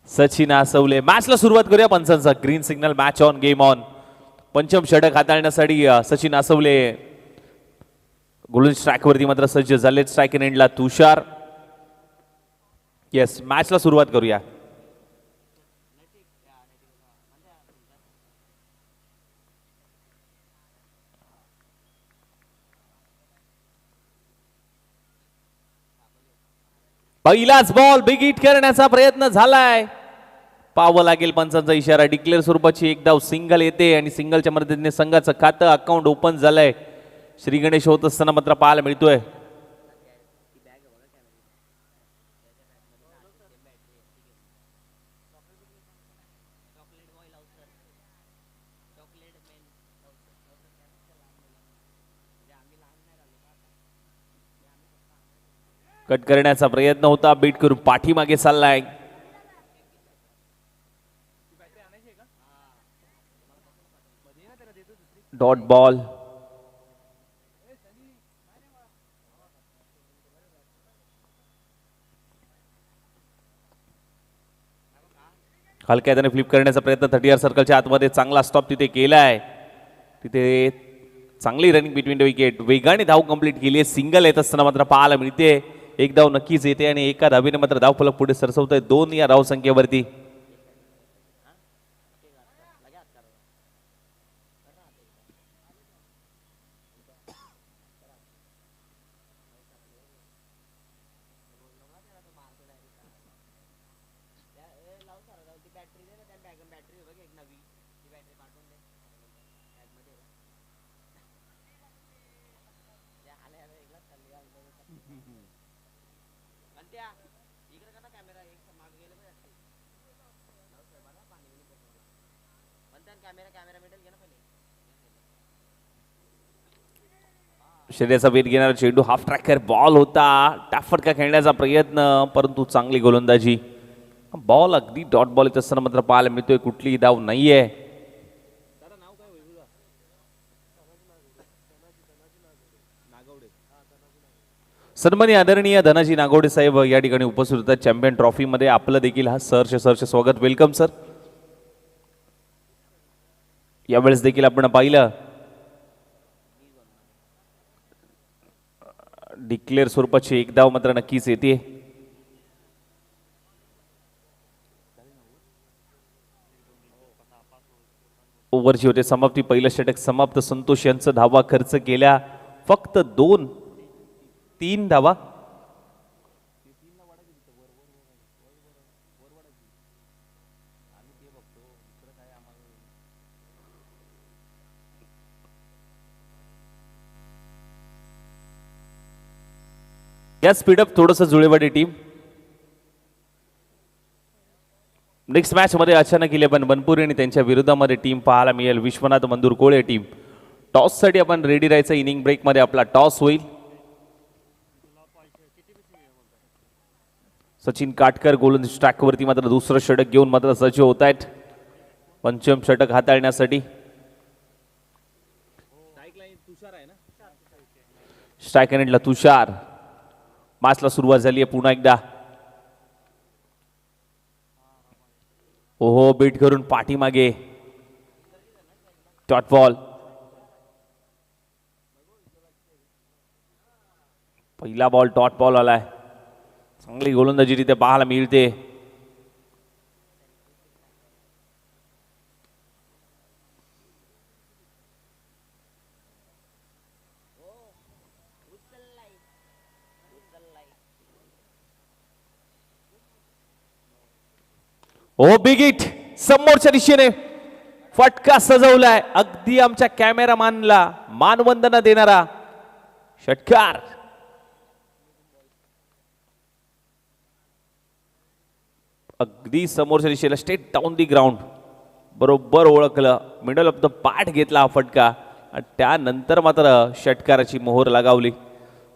सचिन आसवले. मॅचला सुरुवात करूया पंचांचा. Green signal, match on, game on. पंचम षटक हाताळण्यासाठी सचिन आसवले गोल्डन स्ट्राइक वरती मात्र सज्ज झाले. स्ट्राइक इन एंडला तुषार. येस, मॅचला सुरुवात करूया. पहिलाच बॉल बिग हिट करण्याचा प्रयत्न झालाय. पाहावं लागेल पंचांचा इशारा. डिक्लेअर स्वरूपाची एक धाव सिंगल येते आणि सिंगलच्या मदतीने संघाचं खातं अकाउंट ओपन झालंय. श्री गणेश होत असताना मात्र पाहायला मिळतोय. कट करण्याचा प्रयत्न होता. बीट करून पाठीमागे चाललाय. Dot ball. हलक्या हाताने फ्लिप करण्याचा प्रयत्न 30 सर्कलच्या आतमध्ये. चांगला स्टॉप तिथे केलाय. तिथे चांगली रनिंग बिटवीन द विकेट. वेगाने धाव कंप्लीट केली आहे. सिंगल येत असताना मात्र पाहायला मिळते. एक धाव नक्कीच येते आणि एका धावीने मात्र धावफलक पुढे सरसवतोय 2 या धावसंख्येवरती. शरीराचा वेध घेणारा चेंडू हाफ ट्रॅकर बॉल होता. फटका खेळण्याचा प्रयत्न, परंतु चांगली गोलंदाजी. बॉल अगदी डॉट बॉल येत असताना मात्र पाहायला मिळतोय कुठलीही धाव नाहीये. सन्माननीय आदरणीय धनाजी नागवडे साहेब या ठिकाणी उपस्थित होतात. चॅम्पियन ट्रॉफी मध्ये आपलं देखील हा सहर्ष स्वागत. Welcome sir. यावेळेस देखील आपण पाहिलं डिक्लेअर स्वरूपाची एक धाव मात्र नक्कीच येते. ओव्हरची होते समाप्ती. पहिलं षटक समाप्त. संतोष यांचं धावा खर्च केल्या फक्त 2-3 धावा. या स्पीडअप थोडंसं जुळेवाडी टीम. नेक्स्ट मॅच मध्ये अचानक 11 बनपुरी आणि त्यांच्या विरोधामध्ये टीम पाहायला मिळेल. विश्वनाथ मंदुरकोळे टीम. टॉस साठी आपण रेडी राहायचं. इनिंग ब्रेक मध्ये आपला टॉस होईल. सचिन काटकर गोलंदाज स्ट्राइक वरती मात्र दुसरं षटक घेऊन मात्र सज्ज होत आहेत पंचम षटक हाताळण्यासाठी. स्ट्राइक एंडला तुषार. मॅचला सुरुवात झाली आहे पुन्हा एकदा. ओहो, बीट करून पाठीमागे. Dot ball. पहिला बॉल डॉट बॉल आलाय. चांगली गोलंदाजी तिथे पाहायला मिळते. ओ बिग हिट. समोरच्या दिशेने फटका सजवलाय. अगदी आमच्या कॅमेरामॅनला मानवंदना देणारा षटकार. अगदी समोरच्या दिशेला स्ट्रेट डाऊन दी ग्राउंड. बरोबर ओळखलं. मिडल ऑफ द पाठ घेतला हा फटका. त्यानंतर मात्र षटकाराची मोहर लगावली.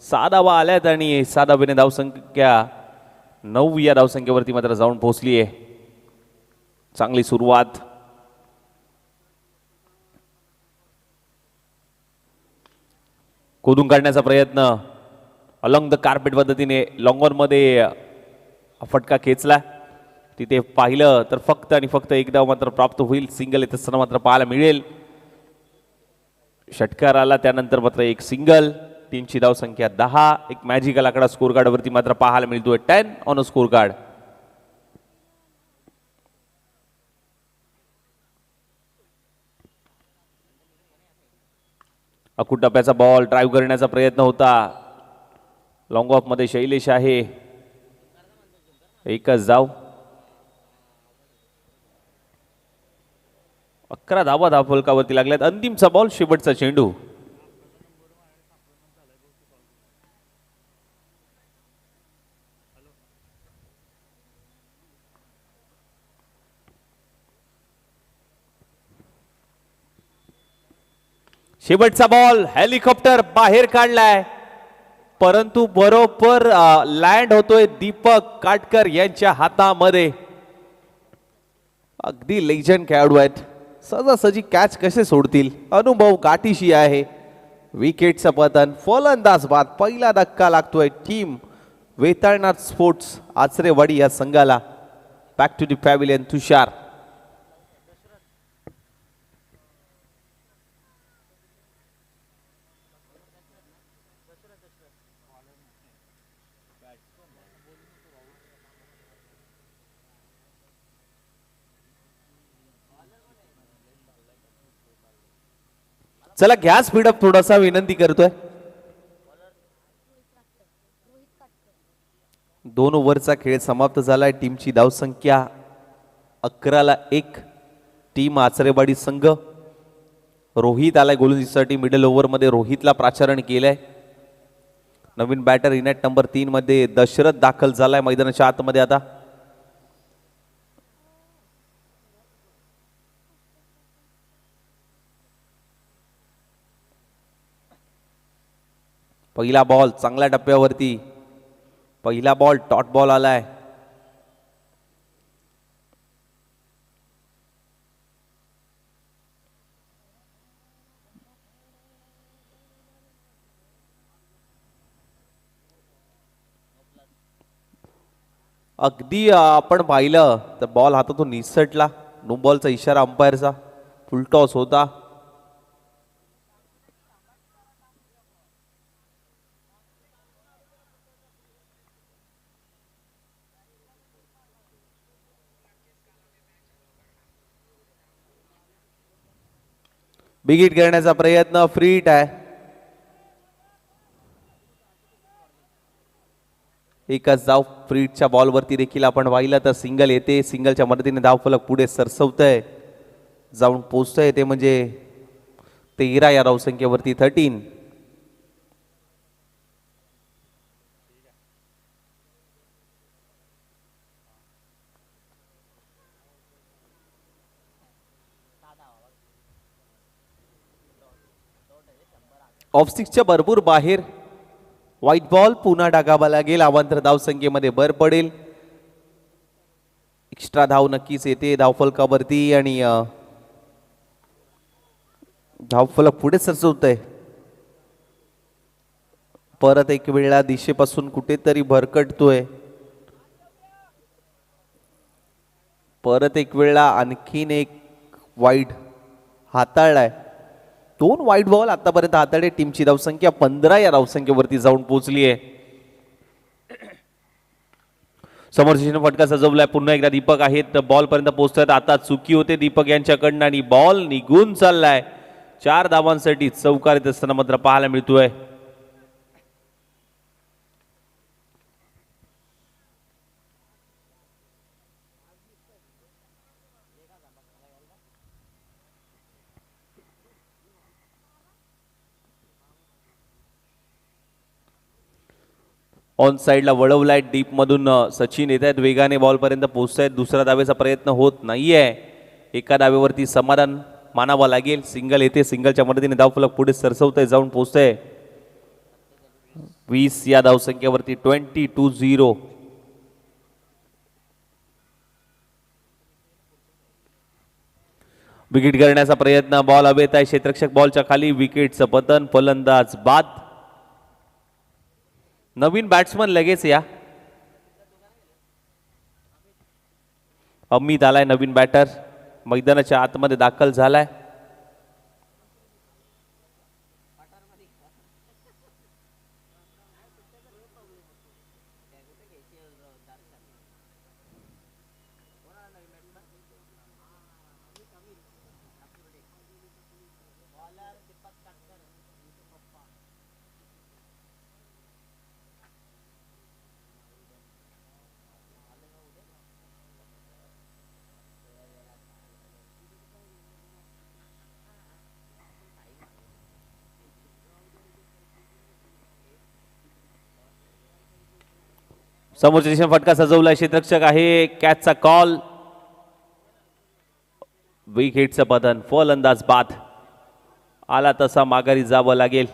6 धावा आल्यात आणि 6 धावेने धावसंख्या 9 या धावसंख्येवरती मात्र जाऊन पोहोचली आहे. चांगली सुरुवात. खोदून काढण्याचा प्रयत्न. अलॉंग द कार्पेट पद्धतीने लॉंग ऑन मध्ये फटका खेचला. तिथे पाहिलं तर फक्त आणि फक्त एक धाव मात्र प्राप्त होईल. सिंगल येत असताना मात्र पाहायला मिळेल. षटकार आला त्यानंतर मात्र एक सिंगल. टीमची धाव संख्या 10. एक मॅजिकल आकडा स्कोर कार्ड वरती मात्र पाहायला मिळतोय. 10 ऑन अ स्कोर कार्ड. अकुट टप्प्याचा बॉल ड्राईव्ह करण्याचा प्रयत्न होता. लॉंग ऑफ मध्ये शैलेश आहे. एकच धाव. 11 धावा धावफलकावरती लागल्यात. अंतिमचा बॉल शेवटचा चेंडू. शेवटचा बॉल हेलिकॉप्टर बाहेर काढलाय परंतु बरोबर लँड होतोय दीपक काटकर यांच्या हातामध्ये. अगदी लेजंड खेळाडू आहेत. सहजासहजी कॅच कसे सोडतील. अनुभव गाठीशी आहे. विकेटचं पतन. फलंदाज बाद. पहिला धक्का लागतोय टीम वेताळनाथ स्पोर्ट्स आचरेवाडी या संघाला. बॅक टू द पॅव्हिलियन तुषार. चला घ्या स्पीडअप थोडासा विनंती करतोय. 2 ओव्हरचा खेळ समाप्त झालाय. टीमची धावसंख्या 11-1. टीम आचरेवाडी संघ. रोहित आलाय गोलंदाजीसाठी. मिडल ओव्हर मध्ये रोहितला प्राचारण केलंय. नवीन बॅटर इनॅट नंबर 3 मध्ये दशरथ दाखल झालाय मैदानाच्या आतमध्ये. आता पहिला बॉल चांगल्या टप्प्यावरती. पहिला बॉल डॉट बॉल आलाय. अगदी आपण पाहिलं तर बॉल हातातून निसटला. नो बॉलचा इशारा अंपायरचा. फुल टॉस होता. बिग हिट करण्याचा प्रयत्न. फ्री हिट आहे. एकच धाव. फ्री हिटच्या बॉलवरती देखील आपण पाहिलं तर सिंगल येते. सिंगलच्या मदतीने धावफलक पुढे सरसवतंय. जाऊन पोचतंय ते म्हणजे 13 या धावसंख्येवरती. 13. ऑफ सिक्सच्या भरपूर बाहेर. व्हाईट बॉल पुन्हा डागावा लागेल. अवांतर धावसंख्येमध्ये भर पडेल. एक्स्ट्रा धाव नक्कीच येते धावफलकावरती आणि धावफलक पुढे सरसवतंय. परत एक वेळा दिशेपासून कुठेतरी भरकटतोय. परत एक वेळा आणखीन एक वाईड हाताळलाय. 2 वाईट बॉल आतापर्यंत हाताळले. टीमची धावसंख्या 15 या धावसंख्येवरती जाऊन पोहोचली आहे. समोरची फटका सजवलाय. पुन्हा एकदा दीपक आहेत बॉल पर्यंत पोहोचतात. आता चुकी होते दीपक यांच्याकडनं आणि बॉल निघून चाललाय. 4 धावांसाठी चौकार येत असताना मात्र पाहायला मिळतोय. ऑन साइडला वळवलाय. डीप मधून सचिन येत आहेत. वेगाने बॉल पर्यंत पोहोचतायत. दुसऱ्या धावेचा प्रयत्न होत नाहीये. एका धावेवरती समाधान मानावं लागेल. सिंगल येते. सिंगलच्या मदतीने धावफलक पुढे सरसवतंय. जाऊन पोहोचतंय 20 या धावसंख्येवरती. 22-0. विकेट करण्याचा प्रयत्न. बॉल हवेत आहे. क्षेत्ररक्षक बॉलच्या खाली. विकेटचं पतन. फलंदाज बाद. नवीन बॅट्समन लगेच या. अमित आलाय नवीन बॅटर, मैदानाच्या आतमध्ये दाखल झालाय. समोरच्या दिशेने फटका सजवलाय, क्षेत्ररक्षक आहे, कॅचचा कॉल. विकेटचं पतन, फलंदाज बाद. आला तसा माघारी जावं लागेल.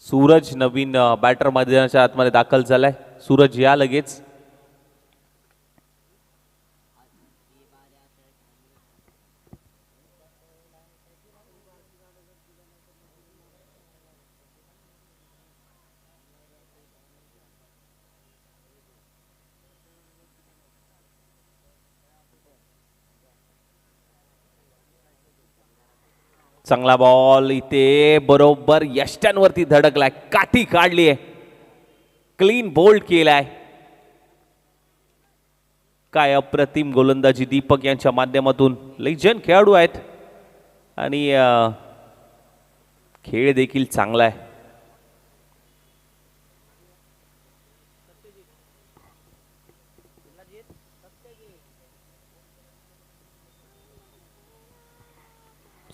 सूरज नवीन बॅटर मैदानाच्या आतमध्ये दाखल झालाय. सूरज या लगेच. चांगला बॉल इथे बरोबर यष्ट्यांवरती धडकलाय, काठी काढली आहे, क्लीन बोल्ड केलाय. काय अप्रतिम गोलंदाजी दीपक यांच्या माध्यमातून. लेजंड खेळाडू आहेत आणि खेळ देखील चांगला आहे.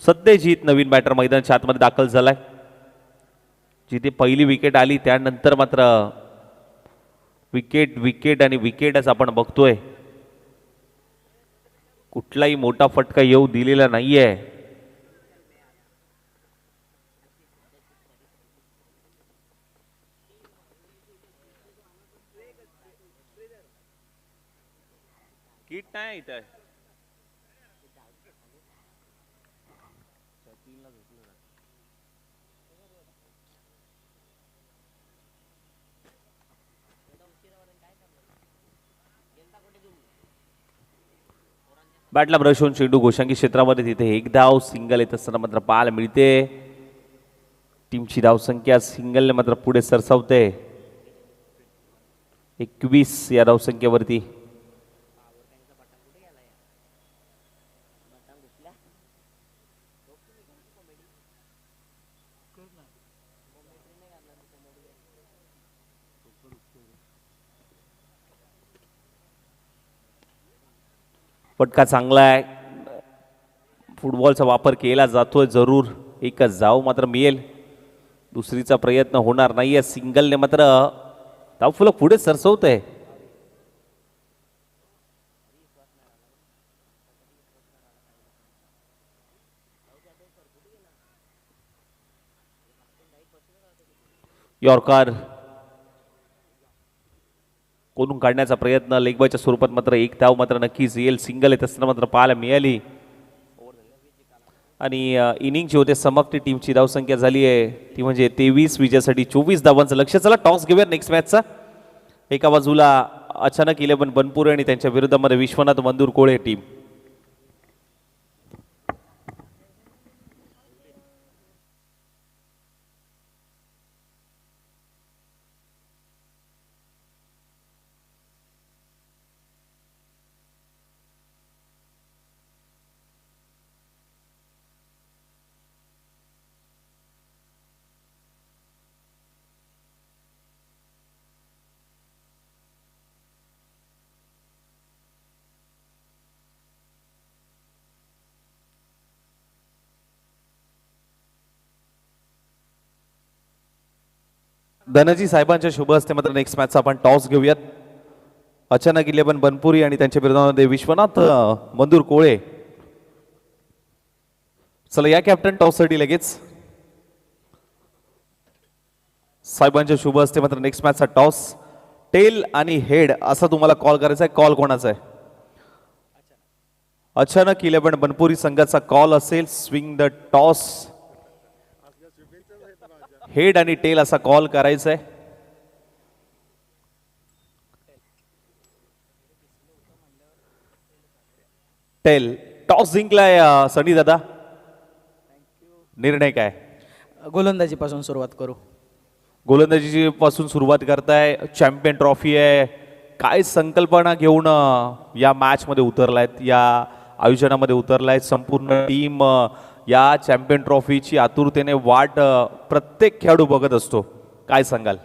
सत्यजित नवीन बॅटर मैदानाच्या आतमध्ये दाखल झालाय. जिथे पहिली विकेट आली त्यानंतर मात्र विकेट विकेट आणि विकेटच आपण बघतोय. कुठलाही मोठा फटका येऊ दिलेला नाहीये. किट नाही इथं. बॅटला ब्रश होऊन चेंडू गोशांगी क्षेत्रामध्ये तिथे एक धाव, सिंगल येत असताना मात्र पाहायला मिळते. टीमची धावसंख्या सिंगलने मात्र पुढे सरसावते. 21 या धावसंख्येवरती. फटका चांगला आहे. फुटबॉलचा वापर केला जातोय जरूर. एकच धाव मात्र मिळेल, दुसरीचा प्रयत्न होणार नाहीये. सिंगलने मात्र धावफलक पुढे सरसवत आहे. यॉर्कर कोणून काढण्याचा प्रयत्न, लेगबायच्या स्वरूपात मात्र एक धाव मात्र नक्कीच येईल. सिंगल येत असताना मात्र पाहायला मिळाली आणि इनिंगची होते समाप्ती. टीमची धावसंख्या झाली आहे ती म्हणजे 23 विजयासाठी 24 धावांचं लक्ष. चला टॉस घेऊया नेक्स्ट मॅचचा. एका बाजूला अचानक 11 बनपुरे आणि त्यांच्या विरोधामध्ये विश्वनाथ मंदूर कोळे टीम. धनजी साहेबांच्या शुभ हस्ते मात्र नेक्स्ट मॅचचा आपण टॉस घेऊयात. अचानक 11 बनपुरी आणि त्यांच्या विरोधामध्ये विश्वनाथ मंदूर कोळे. चला या कॅप्टन टॉस साठी लगेच. साहेबांच्या शुभ हस्ते मात्र नेक्स्ट मॅचचा टॉस. टेल आणि हेड असा तुम्हाला कॉल करायचा आहे. कॉल कोणाचा आहे? अचानक 11 बनपुरी संघाचा कॉल असेल. Swing the toss. हेड आणि टेल असा कॉल करायचा आहे. टेल. टॉस जिंकलाय सनी दादा, निर्णय काय? गोलंदाजीपासून सुरुवात करू. गोलंदाजी पासून सुरुवात करताय. चॅम्पियन ट्रॉफी आहे, काय संकल्पना घेऊन या मॅच मध्ये उतरलायत, या आयोजनामध्ये उतरलायत? संपूर्ण टीम या चॅम्पियन ट्रॉफीची आतुरतेने वाट प्रत्येक खेळाडू बघत असतो, काय सांगाल?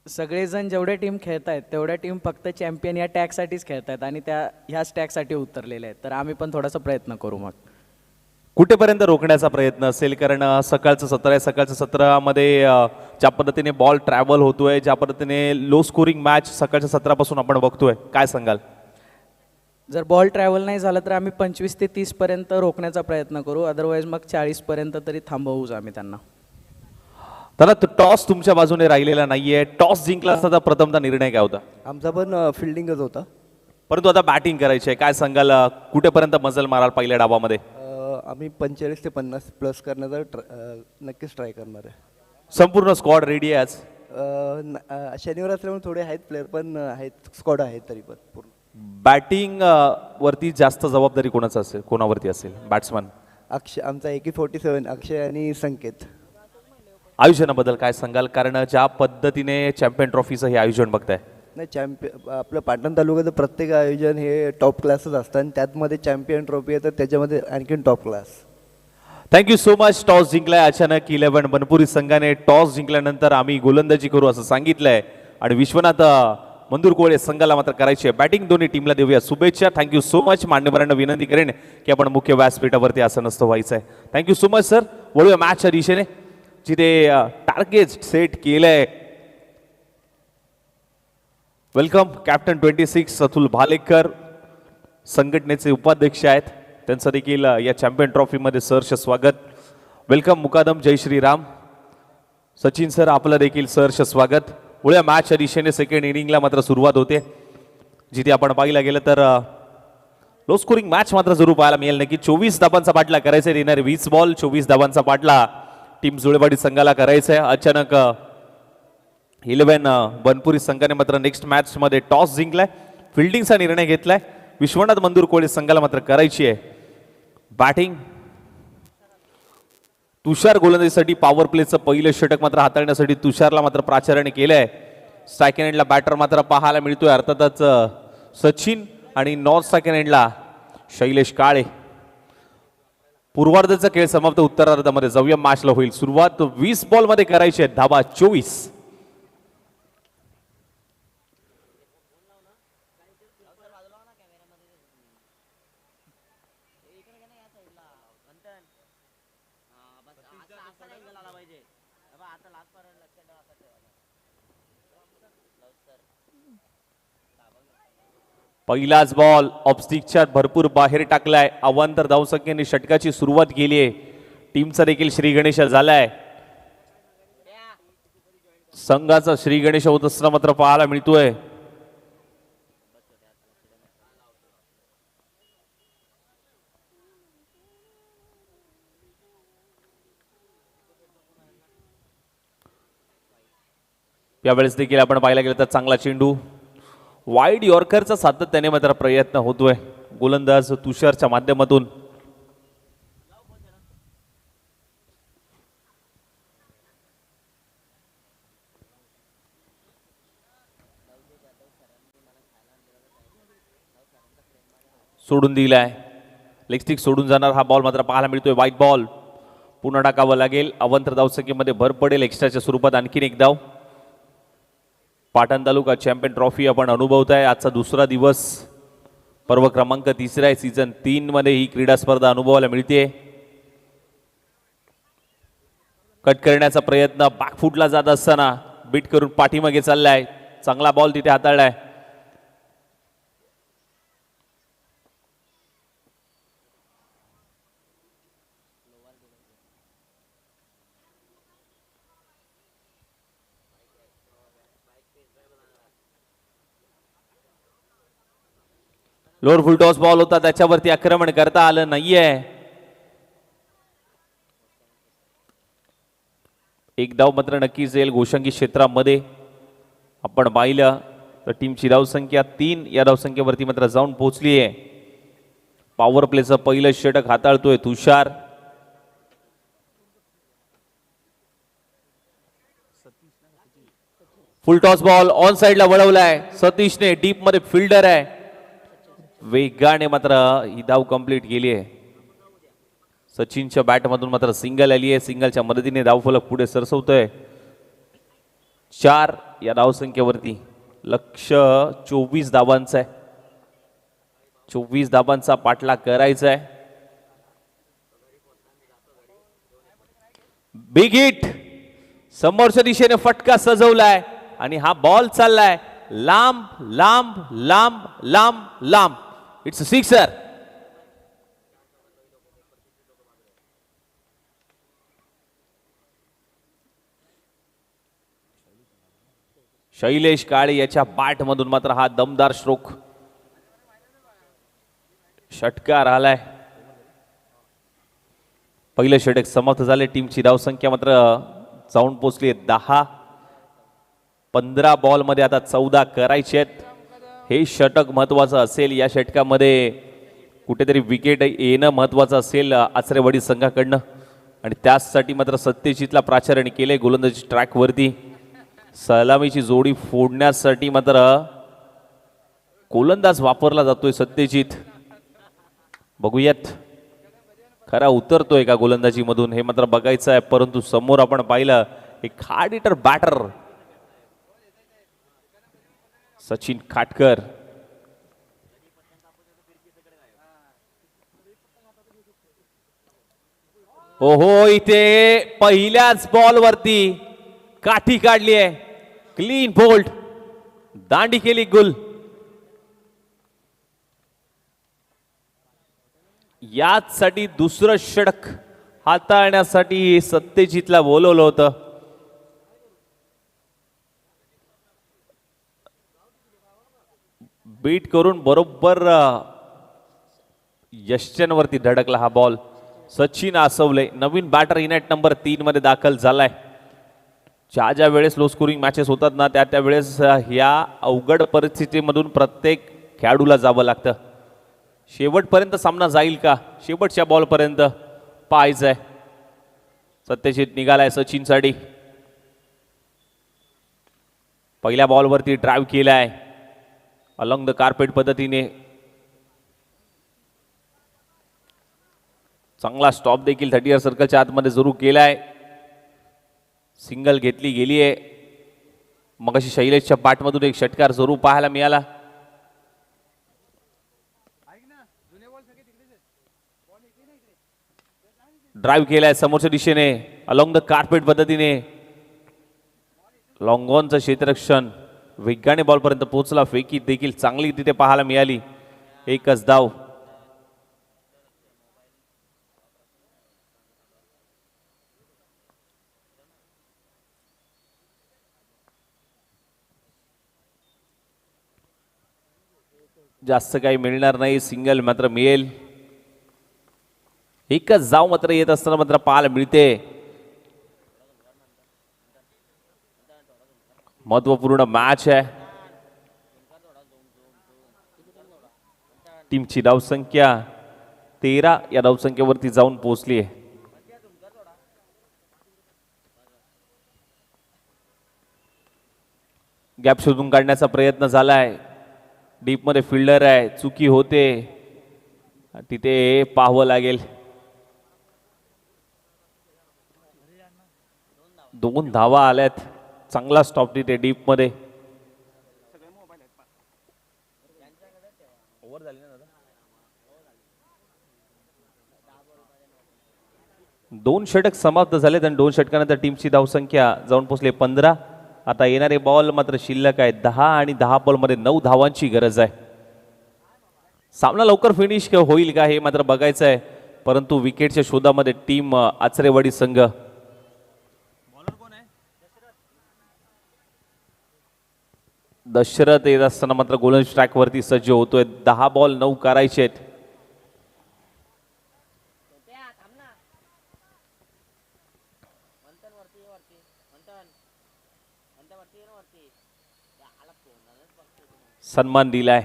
सगळेजण जेवढे टीम खेळत आहेत तेवढ्या टीम फक्त चॅम्पियन या टॅगसाठीच खेळत आहेत आणि त्या ह्याच टॅगसाठी उतरलेले आहेत. तर आम्ही पण थोडासा प्रयत्न करू. मग कुठेपर्यंत रोखण्याचा प्रयत्न असेल? कारण सकाळचं सत्र आहे, सकाळच्या सत्रामध्ये ज्या पद्धतीने बॉल ट्रॅव्हल होतोय, ज्या पद्धतीने लो स्कोरिंग मॅच सकाळच्या सत्रापासून आपण बघतोय, काय सांगाल? जर बॉल ट्रॅव्हल नाही झाला तर आम्ही 25 ते 30 पर्यंत रोखण्याचा प्रयत्न करू. अदरवाईज मग 40 पर्यंत तरी थांबवूच आम्ही त्यांना. त्याला टॉस तुमच्या बाजूने राहिलेला नाहीये. टॉस जिंकला असता तर प्रथमता निर्णय काय होता? आमचा पण फिल्डिंगच होता, परंतु आता बॅटिंग करायची आहे, काय सांगाल? कुठेपर्यंत मजल माराल पहिल्या डावामध्ये? आम्ही 45 ते 50 प्लस करण्याचा नक्कीच ट्राय करणार आहे. संपूर्ण स्क्वॉड रेडी आहे आज? शनिवार असल्यामुळे थोडे आहेत प्लेअर, पण आहेत, स्क्वॉड आहेत तरी पण पूर्ण. बॅटिंग वरती जास्त जबाबदारी कोणाचं असेल, कोणावरती असेल? बॅट्समन अक्षय, आमचा AK-47 अक्षय आणि संकेत. आयोजनाबद्दल काय सांगाल? कारण ज्या पद्धतीने चॅम्पियन ट्रॉफीचं हे आयोजन बघताय. नाही, आपलं पाटण तालुक्याचं प्रत्येक आयोजन हे टॉप क्लासच असतं आणि त्यातमध्ये चॅम्पियन ट्रॉफी आहे तर त्याच्यामध्ये आणखीन top class. Thank you so much. Toss जिंकलाय अचानक 11 बनपुरी संघाने. टॉस जिंकल्यानंतर आम्ही गोलंदाजी करू असं सांगितलंय आणि विश्वनाथ मंदुरकोळे संघाला मात्र करायची आहे बॅटिंग. दोन्ही टीमला देऊया शुभेच्छा. Thank you so much. मान्यवरांना विनंती करेन की आपण मुख्य व्यासपीठावरती असं नसतं व्हायचं आहे. Thank you so much sir. वळूया मॅचच्या दिशेने, जिथे टार्गेट सेट केलंय. वेलकम कॅप्टन 26 अतुल भालेकर, संघटनेचे उपाध्यक्ष आहेत, त्यांचं देखील या चॅम्पियन ट्रॉफीमध्ये सहर्ष स्वागत. वेलकम मुकादम जय श्रीराम. सचिन सर आपलं देखील सहर्ष स्वागत. पुढे मॅचच्या दिशेने सेकंड इनिंगला मात्र सुरुवात होते, जिथे आपण पाहिलं गेलं तर लो स्कोरिंग मॅच मात्र जरूर पाहायला मिळेल. नक्की 24 धाबांचा पाठला करायचा आहे. येणारे 20 बॉल 24 धाबांचा पाठला टीम जुळेवाडी संघाला करायचा आहे. अचानक 11 बनपुरी संघाने मात्र नेक्स्ट मॅच मध्ये टॉस जिंकलाय, फिल्डिंगचा निर्णय घेतलाय. विश्वनाथ मंदुरकोळे संघाला मात्र करायची आहे बॅटिंग. तुषार गोलंदाजीसाठी पॉवर प्लेचं पहिलं षटक मात्र हाताळण्यासाठी तुषारला मात्र प्राचार्याने केलंय. स्ट्रायक एंडला बॅटर मात्र पाहायला मिळतोय अर्थातच सचिन आणि नॉन स्ट्रायक एंडला शैलेश काळे. पूर्वार्धाचा खेळ समाप्त, उत्तरार्धामध्ये जाऊया. मॅचला होईल सुरुवात. 20 बॉल मध्ये करायची आहे धाबा 24. पहिलाच बॉल ऑफस्टिकच्या भरपूर बाहेर टाकलाय. अवांतर धावसंख्येने षटकाची सुरुवात केली आहे. टीमचा देखील श्री गणेश झालाय. संघाचा श्री गणेश होत असताना मात्र पाहायला मिळतोय. यावेळेस देखील आपण पाहायला गेलं तर चांगला चेंडू वाईड यॉर्करचा सातत्याने मात्र प्रयत्न होतोय गोलंदाज तुषारच्या माध्यमातून. सोडून दिलाय, लेग स्टिक सोडून जाणार हा बॉल मात्र पाहायला मिळतोय. वाईट बॉल पुन्हा टाकावं लागेल. अवंतर धावसंख्येमध्ये भर पडेल. एक्स्ट्राच्या स्वरूपात आणखीन एक धाव. पाटण तालुका चॅम्पियन ट्रॉफी आपण अनुभवताय. आजचा दुसरा दिवस, पर्व क्रमांक 3 आहे. सीझन 3 मध्ये ही क्रीडा स्पर्धा अनुभवायला मिळते. कट करण्याचा प्रयत्न बॅकफुटला जात असताना बीट करून पाठीमागे चाललाय. चांगला बॉल तिथे हाताळलाय. लोअर फुल टॉस बॉल होता, त्याच्यावरती आक्रमण करता आलं नाहीये. एक धाव मात्र नक्कीच येईल गोशंगी क्षेत्रामध्ये. आपण पाहिलं तर टीमची धावसंख्या 3 या धावसंख्येवरती मात्र जाऊन पोहोचली आहे. पॉवर प्लेचं पहिलं षटक हाताळतोय तुषार. फुल टॉस बॉल ऑन साइडला वळवलाय सतीशने. डीप मध्ये फिल्डर आहे, वेगाने मात्र ही धाव कंप्लीट केली आहे. सचिनच्या बॅटमधून मात्र सिंगल आली आहे. सिंगलच्या मदतीने धावफलक पुढे सरसवतोय. 4 या धावसंख्येवरती. लक्ष 24 धावांचं आहे. 24 धावांचा पाठलाग करायचा आहे. Big hit. समोरच्या दिशेने फटका सजवलाय आणि हा बॉल चाललाय लांब लांब लांब लांब लांब. It's a sixer. Shailesh Kale याच्या बॅट मधून मात्र हा दमदार स्ट्रोक. षटकार आलाय. पहिलं षटक समाप्त झाले. टीमची धावसंख्या मात्र जाऊन पोचली 10. 15 बॉल मध्ये आता 14 करायचे आहेत. हे षटक महत्वाचं असेल. या षटकामध्ये कुठेतरी विकेट येणं महत्वाचं असेल आचरेवाडी संघाकडनं आणि त्यासाठी मात्र सत्यजितला प्राचार्याने केले गोलंदाजी ट्रॅकवरती. सलामीची जोडी फोडण्यासाठी मात्र गोलंदाज वापरला जातोय सत्यजित. बघूयात खरा उतरतोय का गोलंदाजीमधून हे मात्र बघायचं आहे. परंतु समोर आपण पाहिलं एक हार्ड हिटर बॅटर सचिन खाटकर. ओहो, इथे पहिल्याच बॉलवरती काठी काढली आहे. क्लीन बोल्ड, दांडी केली गुल. याचसाठी दुसरं षटक हाताळण्यासाठी सत्यजितला बोलवलं होतं. बीट करून बरोबर यश्चनवरती धडकला हा बॉल. सचिन आसवले नवीन बॅटर इनॅट नंबर 3 मध्ये दाखल झालाय. ज्या वेळेस लो स्कोरिंग मॅचेस होतात ना त्या वेळेस ह्या अवघड परिस्थितीमधून प्रत्येक खेळाडूला जावं लागतं. शेवटपर्यंत सामना जाईल का, शेवटच्या बॉलपर्यंत पाहायचंय. सत्यजित निघालाय सचिनसाठी. पहिल्या बॉलवरती ड्राईव्ह केलाय अलॉंग द कार्पेट पद्धतीने. चांगला स्टॉप देखील 30 सर्कलच्या आतमध्ये जरूर केलाय. सिंगल घेतली गेली आहे. मगाशी शैलेशच्या बॅटमधून एक षटकार जरूर पाहायला मिळाला. ड्राईव्ह केलाय समोरच्या दिशेने अलॉंग द कार्पेट पद्धतीने. लॉंग ऑनचं क्षेत्ररक्षण वेगाने बॉलपर्यंत पोहोचला. फेकी देखील चांगली तिथे पाहायला मिळाली. एकच धाव. जास्त काही मिळणार नाही. सिंगल मात्र मिळेल. एकच धाव मात्र येत असताना मात्र पाहायला मिळते. महत्वपूर्ण मॅच आहे. टीमची धावसंख्या 13 या धावसंख्येवरती जाऊन पोहोचली आहे. गॅप शोधून काढण्याचा प्रयत्न झालाय. डीप मध्ये फिल्डर आहे, चुकी होते तिथे पाहावं लागेल. 2 धावा आल्यात. चांगला स्टॉप तिथे डीप मध्ये. दोन षटक समाप्त झालेत आणि 2 षटकानंतर टीमची धावसंख्या जाऊन पोहोचली 15. आता येणारे बॉल मात्र शिल्लक आहे 10 आणि 10 बॉलमध्ये 9 धावांची गरज आहे. सामना लवकर फिनिश होईल का हे मात्र बघायचं आहे. परंतु विकेटच्या शोधामध्ये टीम आचरेवाडी संघ. दशरथ येत असताना मात्र गोलंदाज ट्रॅकवरती सज्ज होतोय. 10 बॉल 9 करायचे आहेत. सन्मान दिलाय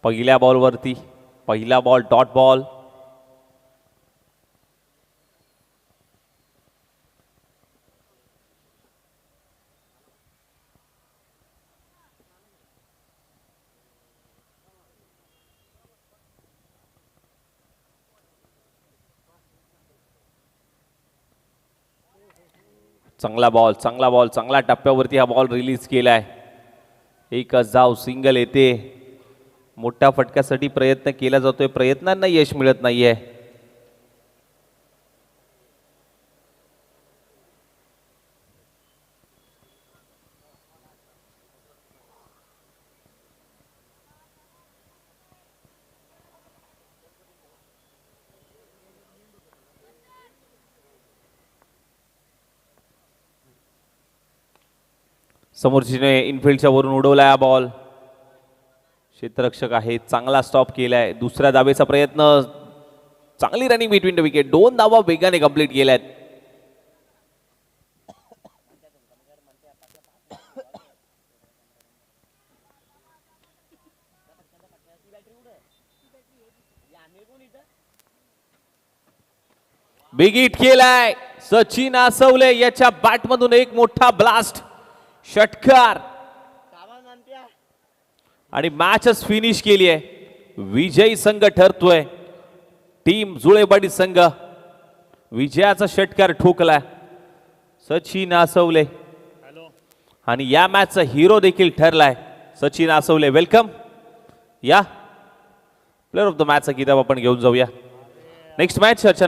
पहिल्या बॉलवरती. पहिला बॉल डॉट बॉल. चांगला बॉल, चांगला बॉल, चांगल्या टप्प्यावरती हा बॉल रिलीज केलाय. एकच धाव, सिंगल येते. मोठ्या फटक्यासाठी प्रयत्न केला जातोय, प्रयत्नांना यश मिळत नाहीये. समोरचीने इनफिल्डच्या वरून उडवलाय हा बॉल. क्षेत्ररक्षक आहे, चांगला स्टॉप केलाय. दुसऱ्या धावेचा प्रयत्न, चांगली रनिंग बिटवीन द विकेट. 2 धावा वेगाने कंप्लीट केल्यात. बिग हिट केलाय सचिन आसवले याच्या बॅटमधून. एक मोठा ब्लास्ट, षटकार, आणि मॅचच फिनिश केली आहे. विजयी संघ ठरतोय. टीम जुळेवाडी संघ विजयाचा षटकार ठोकलाय सचिन आसवले, आणि या मॅचचा हिरो देखील ठरलाय सचिन आसवले. वेलकम. या प्लेअर ऑफ द मॅचचा किताब आपण घेऊन जाऊया. नेक्स्ट मॅच चर्चा